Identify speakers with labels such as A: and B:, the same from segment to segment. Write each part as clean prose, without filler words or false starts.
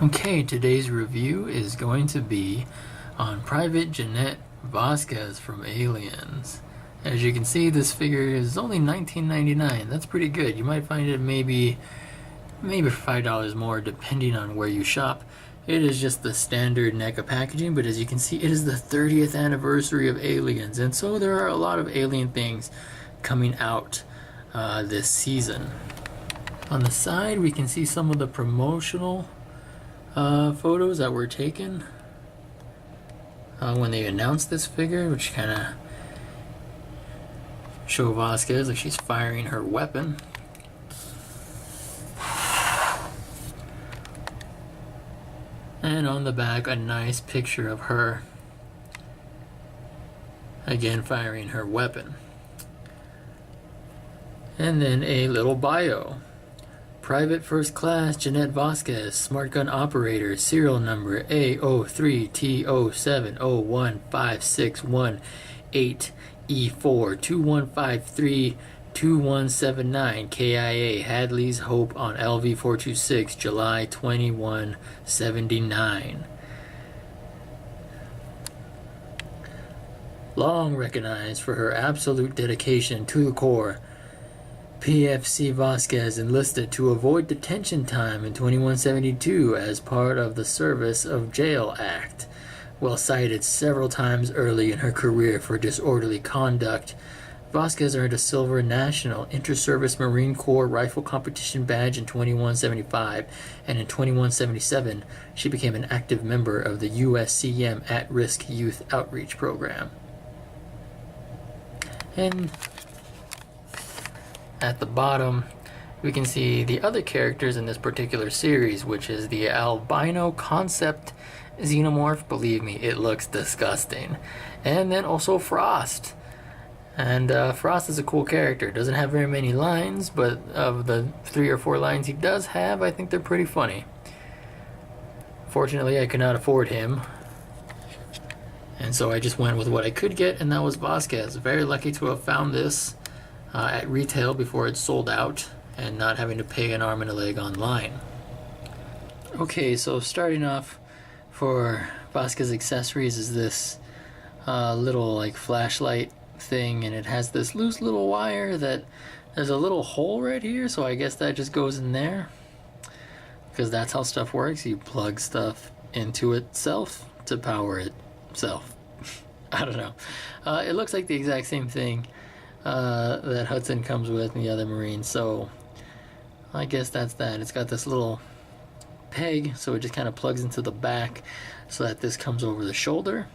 A: Okay, today's review is going to be on Private Jenette Vasquez from Aliens. As you can see, this figure is only $19.99. That's pretty good. You might find it maybe for $5 more depending on where you shop. It is just the standard NECA packaging, but as you can see, it is the 30th anniversary of Aliens, and so there are a lot of Alien things coming out this season. On the side, we can see some of the promotional photos that were taken when they announced this figure, which kind of show Vasquez like she's firing her weapon. And on the back, a nice picture of her again firing her weapon. And then a little bio. Private First Class Jenette Vasquez, Smart Gun Operator, serial number A03TO70156118E4 2153-2179 KIA Hadley's Hope on LV426 July 2179. Long recognized for her absolute dedication to the Corps, PFC Vasquez enlisted to avoid detention time in 2172 as part of the Service of Jail Act. While cited several times early in her career for disorderly conduct, Vasquez earned a Silver National Inter-Service Marine Corps Rifle Competition badge in 2175, and in 2177 she became an active member of the USCM At-Risk Youth Outreach Program. And at the bottom, we can see the other characters in this particular series, which is the albino concept xenomorph. Believe me, it looks disgusting. And then also Frost. And Frost is a cool character. Doesn't have very many lines, but of the 3 or 4 lines he does have, I think they're pretty funny. Fortunately, I could not afford him, and so I just went with what I could get, and that was Vasquez. Very lucky to have found this at retail before it sold out and not having to pay an arm and a leg online. Okay, so starting off for Vasquez accessories is this little like flashlight thing, and it has this loose little wire that there's a little hole right here, so I guess that just goes in there because that's how stuff works. You plug stuff into itself to power itself. I don't know. It looks like the exact same thing that Hudson comes with and the other Marines, so I guess that's that. It's got this little peg, so it just kind of plugs into the back so that this comes over the shoulder,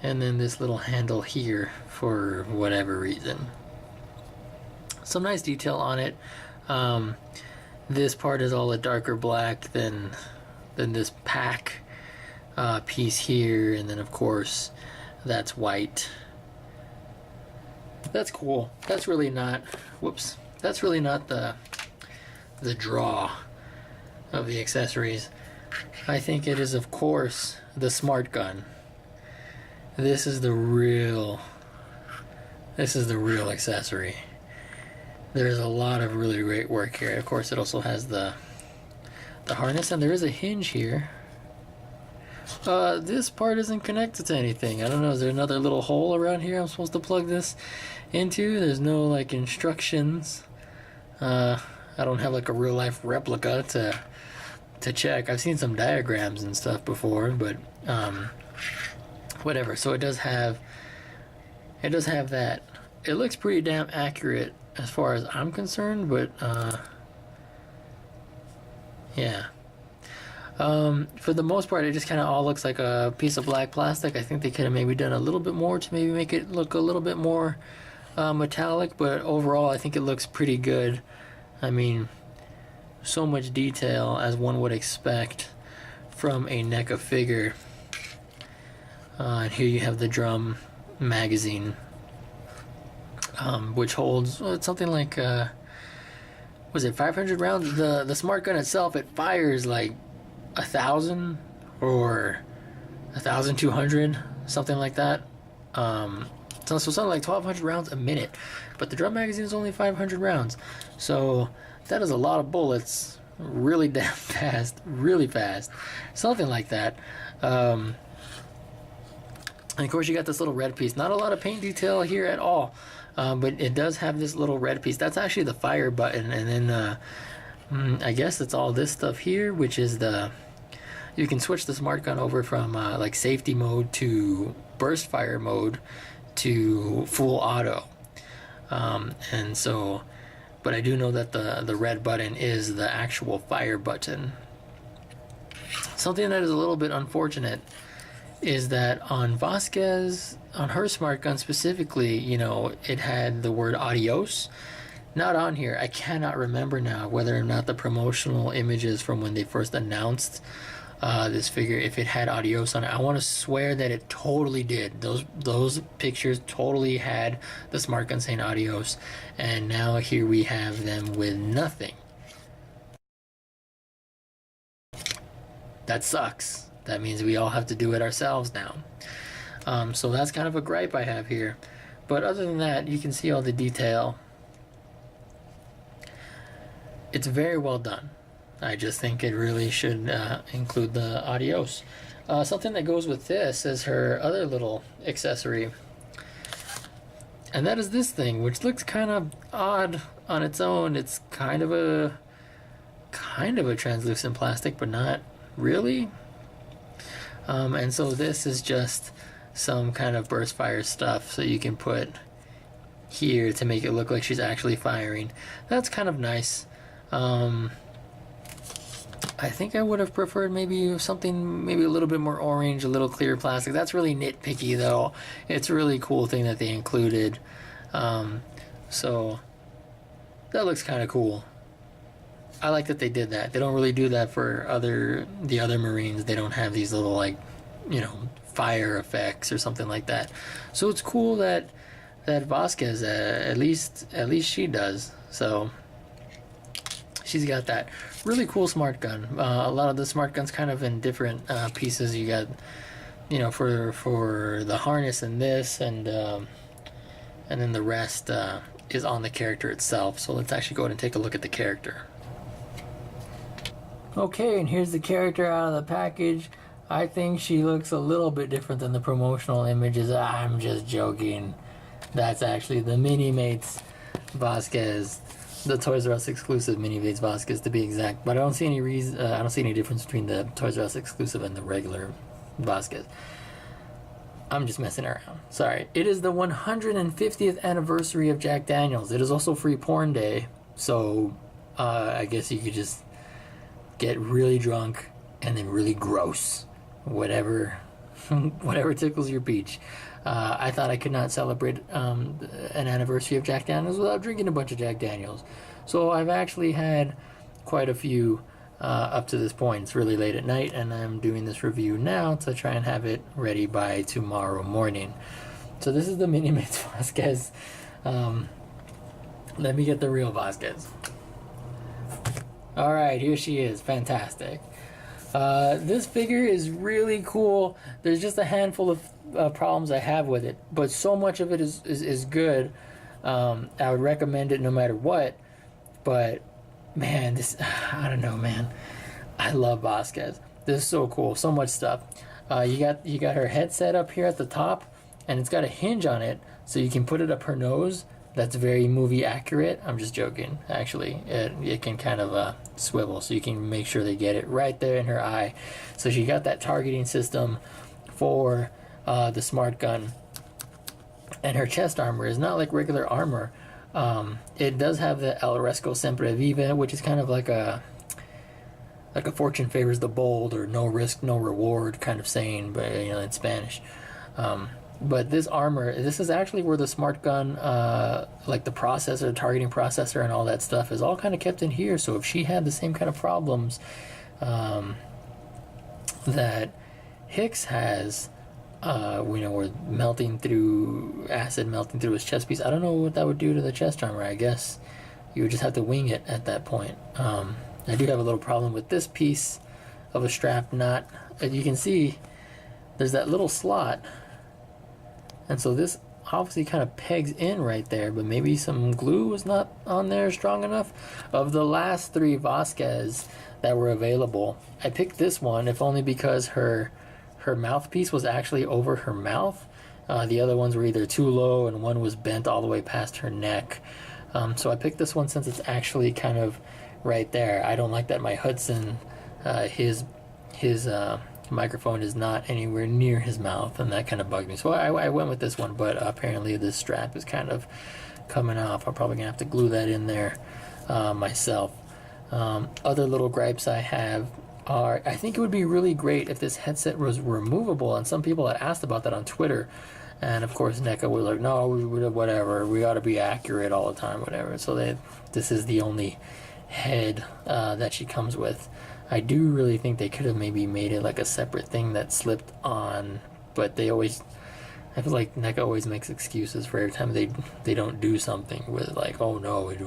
A: and then this little handle here for whatever reason. Some nice detail on it. This part is all a darker black than this pack piece here, and then of course that's white. That's cool. That's really not, whoops, that's really not the draw of the accessories. I think it is, of course, the smart gun. This is the real accessory. There's a lot of really great work here. Of course, it also has the harness, and there is a hinge here. This part isn't connected to anything. I don't know, is there another little hole around here I'm supposed to plug this into? There's no like instructions. I don't have like a real life replica to check. I've seen some diagrams and stuff before, but whatever. So it does have that. It looks pretty damn accurate as far as I'm concerned, but yeah. For the most part, it just kind of all looks like a piece of black plastic. I think they could have maybe done a little bit more to maybe make it look a little bit more metallic, but overall I think it looks pretty good. I mean, so much detail as one would expect from a NECA figure. And here you have the drum magazine, which holds something like was it 500 rounds? The smart gun itself, it fires like 1,000 or 1,200, something like that. So something like 1,200 rounds a minute, but the drum magazine is only 500 rounds, so that is a lot of bullets really damn fast, really fast, something like that. And of course, you got this little red piece. Not a lot of paint detail here at all, but it does have this little red piece. That's actually the fire button, and then I guess it's all this stuff here, which is the. You can switch the smart gun over from like safety mode to burst fire mode to full auto, and so. But I do know that the red button is the actual fire button. Something that is a little bit unfortunate is that on Vasquez, on her smart gun specifically, you know, it had the word adios. Not on here. I cannot remember now whether or not the promotional images from when they first announced this figure, if it had adios on it. I want to swear that it totally did. Those pictures totally had the smart gun saying adios, and now here we have them with nothing. That sucks. That means we all have to do it ourselves now. So that's kind of a gripe I have here. But other than that, you can see all the detail. It's very well done. I just think it really should include the adios. Something that goes with this is her other little accessory, and that is this thing, which looks kind of odd on its own. It's kind of a translucent plastic, but not really. And so this is just some kind of burst fire stuff, so you can put here to make it look like she's actually firing. That's kind of nice. I think I would have preferred maybe something maybe a little bit more orange, a little clear plastic. That's really nitpicky though. It's a really cool thing that they included. So that looks kind of cool. I like that they did that. They don't really do that for the other Marines. They don't have these little, like, you know, fire effects or something like that. So it's cool that Vasquez at least she does. So she's got that really cool smart gun. A lot of the smart guns kind of in different pieces. You got, you know, for the harness and this, and then the rest is on the character itself. So let's actually go ahead and take a look at the character. Okay, and here's the character out of the package. I think she looks a little bit different than the promotional images. I'm just joking. That's actually the Mini-Mates Vasquez. The Toys R Us exclusive Mini-Mates Vasquez, to be exact. But I don't see any reason. I don't see any difference between the Toys R Us exclusive and the regular Vasquez. I'm just messing around. Sorry. It is the 150th anniversary of Jack Daniels. It is also Free Porn Day, so I guess you could just get really drunk and then really gross, whatever tickles your peach. I thought I could not celebrate an anniversary of Jack Daniels without drinking a bunch of Jack Daniels. So I've actually had quite a few up to this point. It's really late at night, and I'm doing this review now to try and have it ready by tomorrow morning. So this is the Mini-Mates Vasquez. Let me get the real Vasquez. Alright, here she is. Fantastic. This figure is really cool. There's just a handful of problems I have with it, but so much of it is good. I would recommend it no matter what. But man, I don't know, man. I love Vasquez. This is so cool. So much stuff. You got her headset up here at the top, and it's got a hinge on it, so you can put it up her nose. That's very movie accurate. I'm just joking. Actually, it can kind of swivel, so you can make sure they get it right there in her eye. So she got that targeting system for the smart gun, and her chest armor is not like regular armor. It does have the El Resco Sempre Vive, which is kind of like a fortune favors the bold, or no risk, no reward kind of saying, but you know, in Spanish. But this armor, this is actually where the smart gun, like the processor, targeting processor, and all that stuff is all kind of kept in here. So if she had the same kind of problems that Hicks has, you know, where acid melting through his chest piece, I don't know what that would do to the chest armor. I guess you would just have to wing it at that point. I do have a little problem with this piece of a strap knot. As you can see, there's that little slot. And so this obviously kind of pegs in right there, but maybe some glue was not on there strong enough. Of the last 3 Vasquez that were available, I picked this one, if only because her mouthpiece was actually over her mouth. The other ones were either too low, and one was bent all the way past her neck. So I picked this one since it's actually kind of right there. I don't like that my Hudson, his microphone is not anywhere near his mouth, and that kind of bugged me. So I went with this one, but apparently this strap is kind of coming off. I'm probably gonna have to glue that in there myself. Other little gripes I have are, I think it would be really great if this headset was removable, and some people had asked about that on Twitter, and of course Neca was like, no, whatever, we ought to be accurate all the time, whatever. So this is the only head that she comes with. I do really think they could have maybe made it like a separate thing that slipped on, but I feel like Neca always makes excuses for every time they don't do something with, like, oh no, it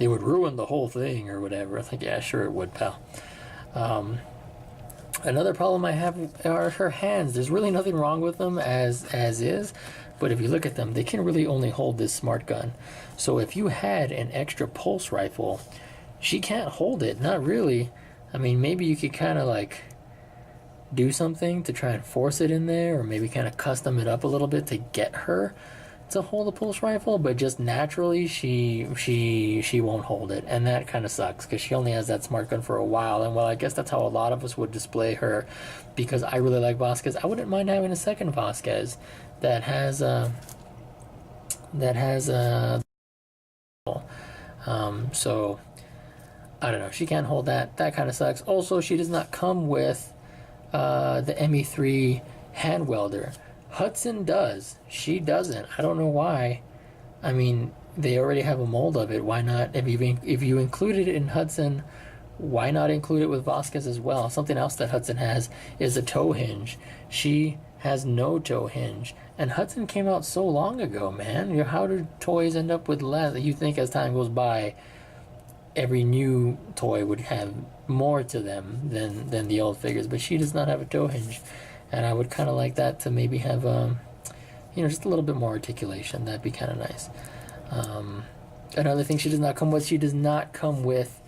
A: would ruin the whole thing or whatever. I think, yeah, sure it would, pal. Another problem I have are her hands. There's really nothing wrong with them as is, but if you look at them, they can really only hold this smart gun. So if you had an extra pulse rifle, she can't hold it, not really. I mean, maybe you could kind of like do something to try and force it in there, or maybe kind of custom it up a little bit to get her to hold a pulse rifle, but just naturally she won't hold it, and that kind of sucks because she only has that smart gun for a while. And well, I guess that's how a lot of us would display her, because I really like Vasquez. I wouldn't mind having a second Vasquez that has so I don't know, she can't hold that. That kind of sucks. Also, she does not come with the ME3 hand welder. Hudson does. She doesn't. I don't know why. I mean, they already have a mold of it. Why not? If you included it in Hudson, why not include it with Vasquez as well? Something else that Hudson has is a toe hinge. She has no toe hinge. And Hudson came out so long ago, man. How do toys end up with less? You think as time goes by, every new toy would have more to them than the old figures, but she does not have a toe hinge. And I would kind of like that to maybe have, just a little bit more articulation. That'd be kind of nice. Another thing she does not come with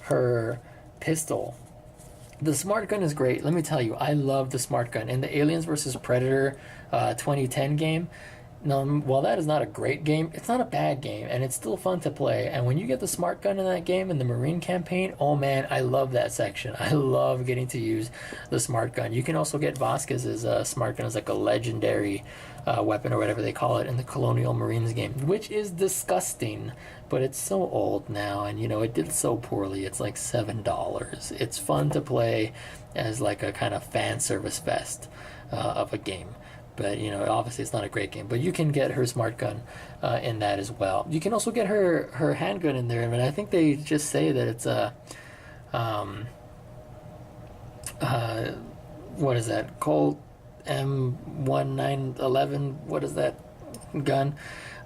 A: her pistol. The smart gun is great. Let me tell you, I love the smart gun. In the Aliens vs. Predator 2010 game, now, while that is not a great game, it's not a bad game, and it's still fun to play. And when you get the smart gun in that game, in the Marine campaign, oh man, I love that section. I love getting to use the smart gun. You can also get Vasquez's smart gun as like a legendary weapon or whatever they call it in the Colonial Marines game, which is disgusting, but it's so old now, and it did so poorly. It's like $7. It's fun to play as like a kind of fan service fest of a game. But, obviously it's not a great game. But you can get her smart gun in that as well. You can also get her handgun in there. I mean, I think they just say that it's a... what is that? Colt M1911? What is that gun?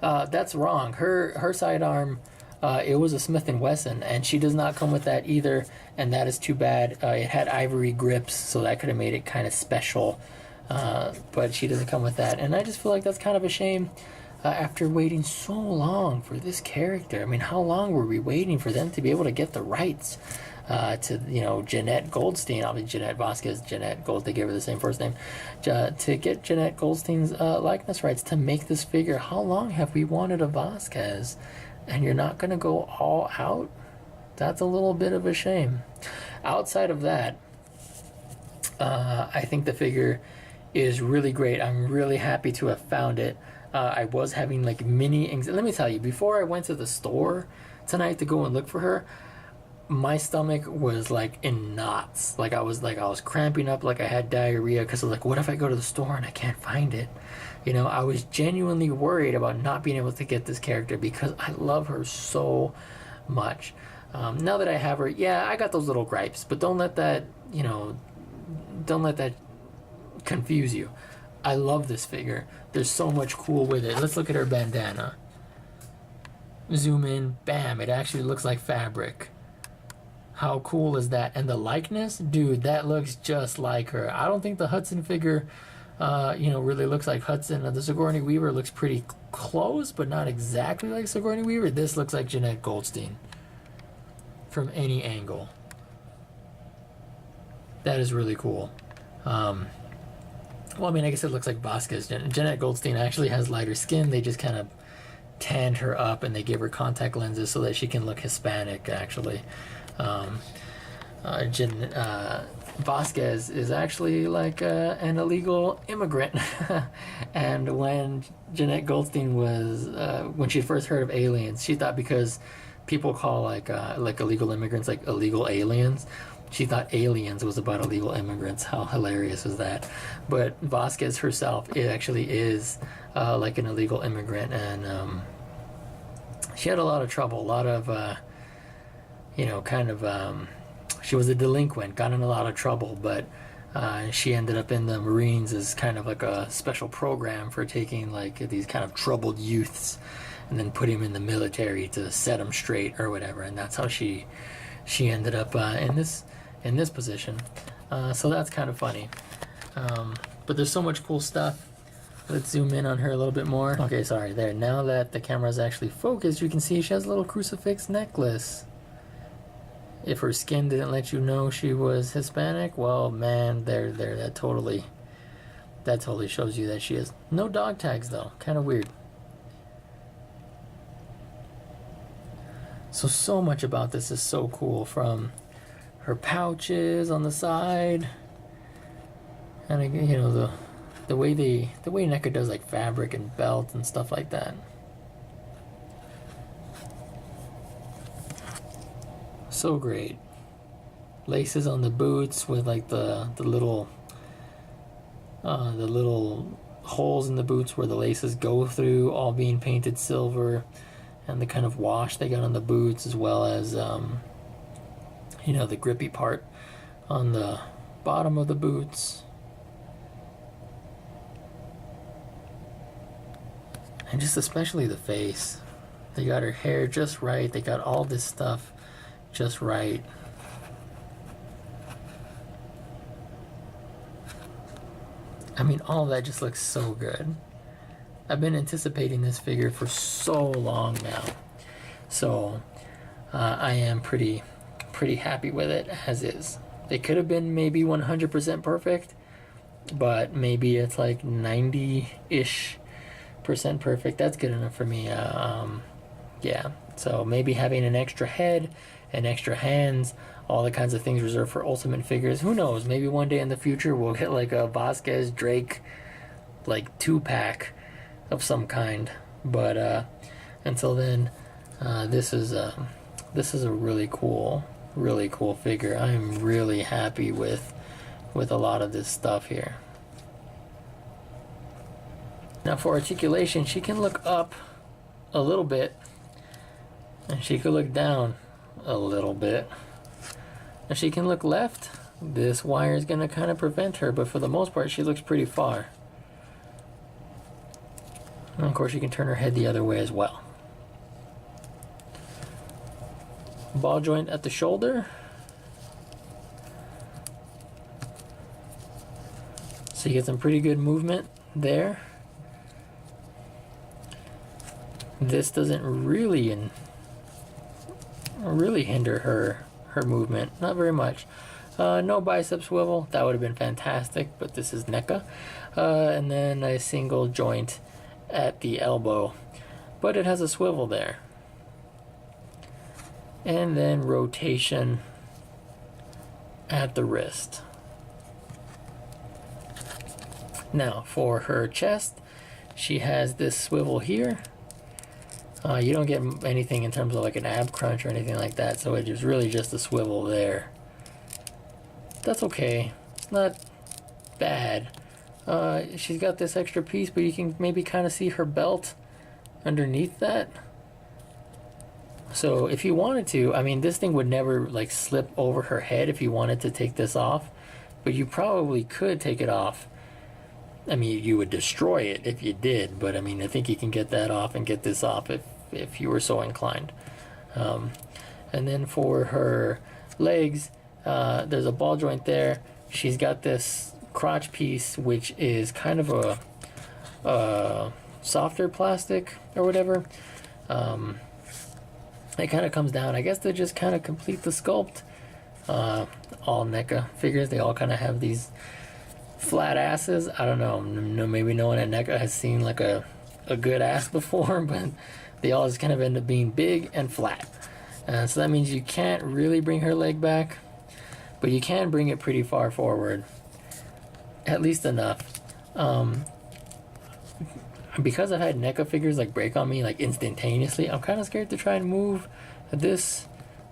A: That's wrong. Her sidearm... it was a Smith & Wesson, and she does not come with that either, and that is too bad. It had ivory grips, so that could have made it kind of special. But she doesn't come with that, and I just feel like that's kind of a shame after waiting so long for this character. I mean, how long were we waiting for them to be able to get the rights to Jenette Goldstein, obviously Jenette Vasquez, Jenette Gold, they gave her the same first name, to get Jenette Goldstein's likeness rights to make this figure? How long have we wanted a Vasquez, and you're not going to go all out? That's a little bit of a shame. Outside of that, I think the figure is really great. I'm really happy to have found it. I was having like mini anxiety. Let me tell you, before I went to the store tonight to go and look for her, my stomach was like in knots. I was cramping up, like I had diarrhea, because I was like, what if I go to the store and I can't find it? I was genuinely worried about not being able to get this character because I love her so much. Now that I have her, yeah, I got those little gripes, but don't let that confuse you. I love this figure. There's so much cool with it. Let's look at her bandana. Zoom in, bam, it actually looks like fabric. How cool is that? And the likeness, dude, that looks just like her. I don't think the Hudson figure really looks like Hudson. The Sigourney Weaver looks pretty close, but not exactly like Sigourney Weaver. This looks like Jenette Goldstein from any angle. That is really cool. Well, I mean, I guess it looks like Vasquez. Jenette Goldstein actually has lighter skin. They just kind of tanned her up and they gave her contact lenses so that she can look Hispanic, actually. Vasquez is actually like an illegal immigrant. And when Jenette Goldstein was, when she first heard of aliens, she thought because people call like illegal immigrants like illegal aliens, she thought aliens was about illegal immigrants. How hilarious is that? But Vasquez herself, it actually is like an illegal immigrant, and she had a lot of trouble, a lot of, she was a delinquent, got in a lot of trouble, but she ended up in the Marines as kind of like a special program for taking like these kind of troubled youths and then put him in the military to set them straight or whatever, and that's how she ended up in this position. So that's kind of funny. But there's so much cool stuff. Let's zoom in on her a little bit more. Okay, sorry, there. Now that the camera's actually focused, you can see she has a little crucifix necklace. If her skin didn't let you know she was Hispanic, well, man, that totally shows you that she is. No dog tags, though. Kind of weird. So much about this is so cool, from her pouches on the side, and the way NECA does like fabric and belt and stuff like that. So great. Laces on the boots with like the little holes in the boots where the laces go through, all being painted silver, and the kind of wash they got on the boots, as well as the grippy part on the bottom of the boots. And just especially the face. They got her hair just right. They got all this stuff just right. I mean, all of that just looks so good. I've been anticipating this figure for so long now. So I am pretty happy with it as is. It could have been maybe 100% perfect, but maybe it's like 90-ish % perfect. That's good enough for me. Yeah, so maybe having an extra head and extra hands, all the kinds of things reserved for Ultimate figures. Who knows? Maybe one day in the future we'll get like a Vasquez Drake like 2-pack of some kind. But until then, this is a really cool figure. I'm really happy with a lot of this stuff here. Now for articulation, she can look up a little bit, and she could look down a little bit. If she can look left, this wire is going to kind of prevent her, but for the most part she looks pretty far. And of course you can turn her head the other way as well. Ball joint at the shoulder. So you get some pretty good movement there. This doesn't really hinder her movement, not very much. No bicep swivel, that would have been fantastic, but this is NECA. And then a single joint at the elbow, but it has a swivel there. And then rotation at the wrist. Now for her chest, she has this swivel here. You don't get anything in terms of like an ab crunch or anything like that, so it is really just a swivel there. That's okay. It's not bad. She's got this extra piece, but you can maybe kind of see her belt underneath that. So if you wanted to, I mean, this thing would never like slip over her head if you wanted to take this off, but you probably could take it off. I mean, you would destroy it if you did, but I mean, I think you can get that off and get this off if you were so inclined. And then for her legs, there's a ball joint there. She's got this crotch piece, which is kind of a softer plastic or whatever. It kind of comes down, I guess, to just kind of complete the sculpt. All NECA figures, they all kind of have these flat asses. I don't know, maybe no one at NECA has seen like a good ass before, but they all just kind of end up being big and flat. So that means you can't really bring her leg back, but you can bring it pretty far forward, at least enough. Because I've had NECA figures like break on me like instantaneously, I'm kind of scared to try and move this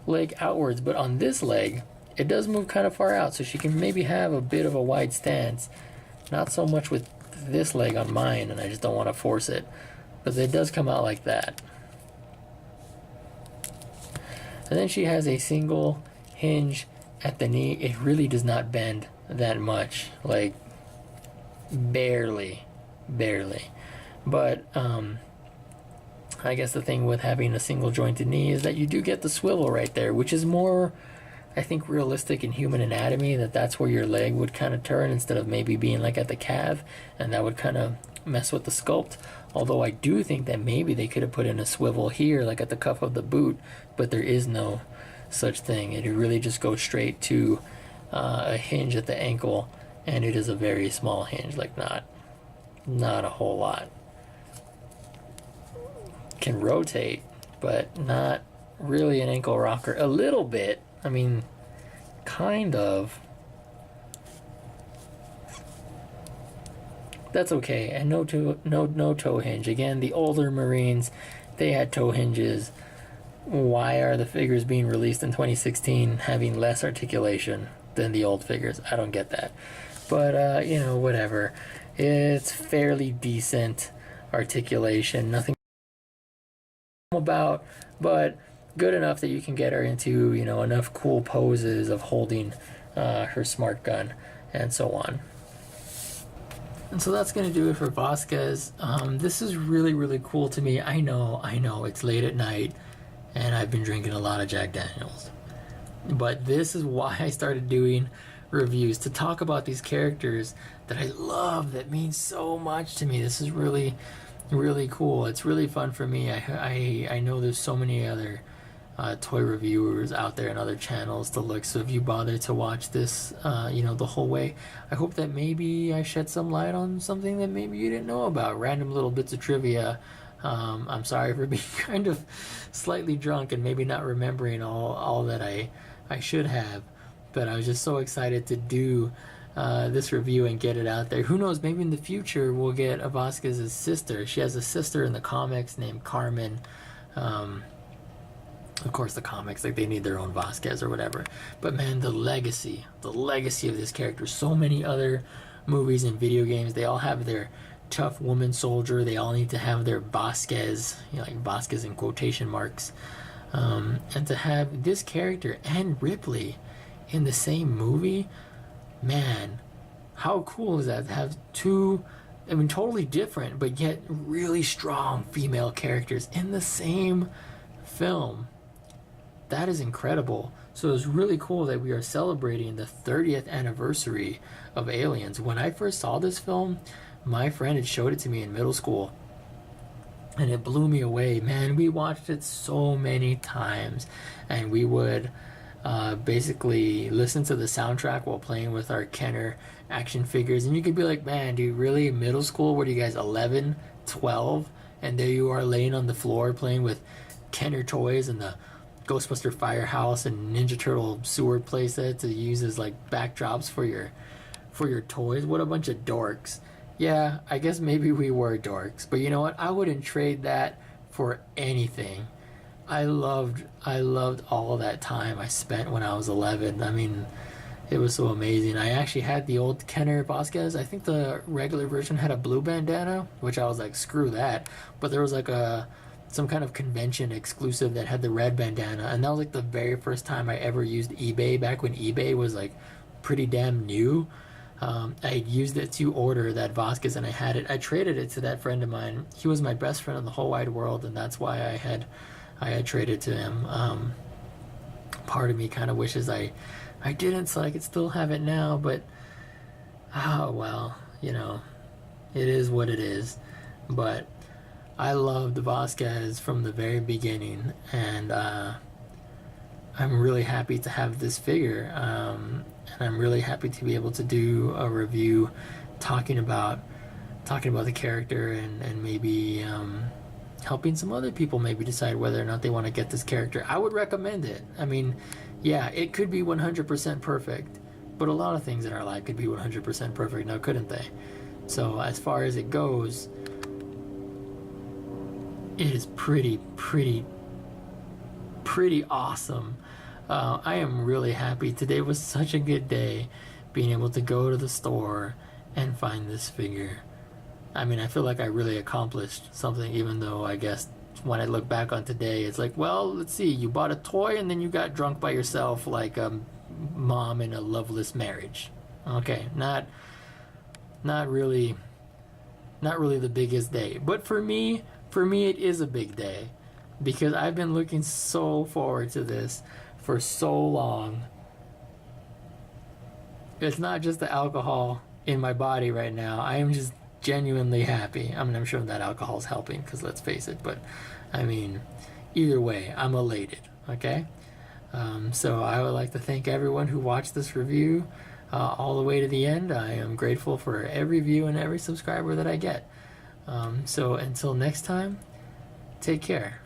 A: leg outwards. But on this leg, it does move kind of far out, so she can maybe have a bit of a wide stance. Not so much with this leg on mine, and I just don't want to force it. But it does come out like that. And then she has a single hinge at the knee. It really does not bend that much, like barely. But I guess the thing with having a single jointed knee is that you do get the swivel right there, which is more, I think, realistic in human anatomy, that's where your leg would kind of turn instead of maybe being like at the calf, and that would kind of mess with the sculpt. Although I do think that maybe they could have put in a swivel here, like at the cuff of the boot, but there is no such thing. It really just goes straight to a hinge at the ankle, and it is a very small hinge, like not a whole lot. Can rotate, but not really an ankle rocker. A little bit, I mean, kind of. That's okay. And no toe hinge. Again, the older Marines, they had toe hinges. Why are the figures being released in 2016 having less articulation than the old figures? I don't get that. But you know, whatever. It's fairly decent articulation. Nothing about, but good enough that you can get her into, you know, enough cool poses of holding her smart gun and so on. And so that's going to do it for Vasquez. This is really cool to me. I know, it's late at night, and I've been drinking a lot of Jack Daniels. But this is why I started doing reviews, to talk about these characters that I love, that mean so much to me. This is really cool. It's really fun for me. I know there's so many other toy reviewers out there and other channels to look, so if you bother to watch this you know, the whole way, I hope that maybe I shed some light on something that maybe you didn't know about, random little bits of trivia. I'm sorry for being kind of slightly drunk and maybe not remembering all that I should have, but I was just so excited to do this review and get it out there. Who knows, maybe in the future we'll get a Vasquez's sister. She has a sister in the comics named Carmen. Of course, the comics, like, they need their own Vasquez or whatever. But man, the legacy of this character. So many other movies and video games, they all have their tough woman soldier. They all need to have their Vasquez, you know, like Vasquez in quotation marks. And to have this character and Ripley in the same movie, man, how cool is that? To have two, I mean, totally different, but yet really strong female characters in the same film. That is incredible. So it's really cool that we are celebrating the 30th anniversary of Aliens. When I first saw this film, my friend had showed it to me in middle school, and it blew me away. Man, we watched it so many times, and we would basically listen to the soundtrack while playing with our Kenner action figures. And you could be like, man, dude, really? Middle school? What are you guys, 11, 12? And there you are laying on the floor playing with Kenner toys and the Ghostbuster Firehouse and Ninja Turtle sewer playset to use as like backdrops for your toys. What a bunch of dorks. Yeah, I guess maybe we were dorks, but you know what? I wouldn't trade that for anything. I loved all of that time I spent when I was 11. I mean, it was so amazing. I actually had the old Kenner Vasquez. I think the regular version had a blue bandana, which I was like, screw that. But there was like some kind of convention exclusive that had the red bandana, and that was like the very first time I ever used eBay, back when eBay was like pretty damn new. I used it to order that Vasquez, and I had it. I traded it to that friend of mine. He was my best friend in the whole wide world, and that's why I had traded to him. Part of me kind of wishes I didn't, so I could still have it now, but Oh, well, you know, it is what it is. But I loved Vasquez from the very beginning, and I'm really happy to have this figure. And I'm really happy to be able to do a review talking about the character, and maybe helping some other people maybe decide whether or not they want to get this character. I would recommend it. I mean, yeah, it could be 100% perfect, but a lot of things in our life could be 100% perfect now, couldn't they? So as far as it goes, it is pretty awesome. I am really happy. Today was such a good day, being able to go to the store and find this figure. I mean, I feel like I really accomplished something, even though I guess when I look back on today, it's like, well, let's see, you bought a toy and then you got drunk by yourself like a mom in a loveless marriage. Okay, not really the biggest day. But for me it is a big day, because I've been looking so forward to this for so long. It's not just the alcohol in my body right now. I am just genuinely happy. I mean, I'm sure that alcohol's helping, because let's face it, but I mean, either way, I'm elated, okay? So I would like to thank everyone who watched this review all the way to the end. I am grateful for every view and every subscriber that I get. So until next time, take care.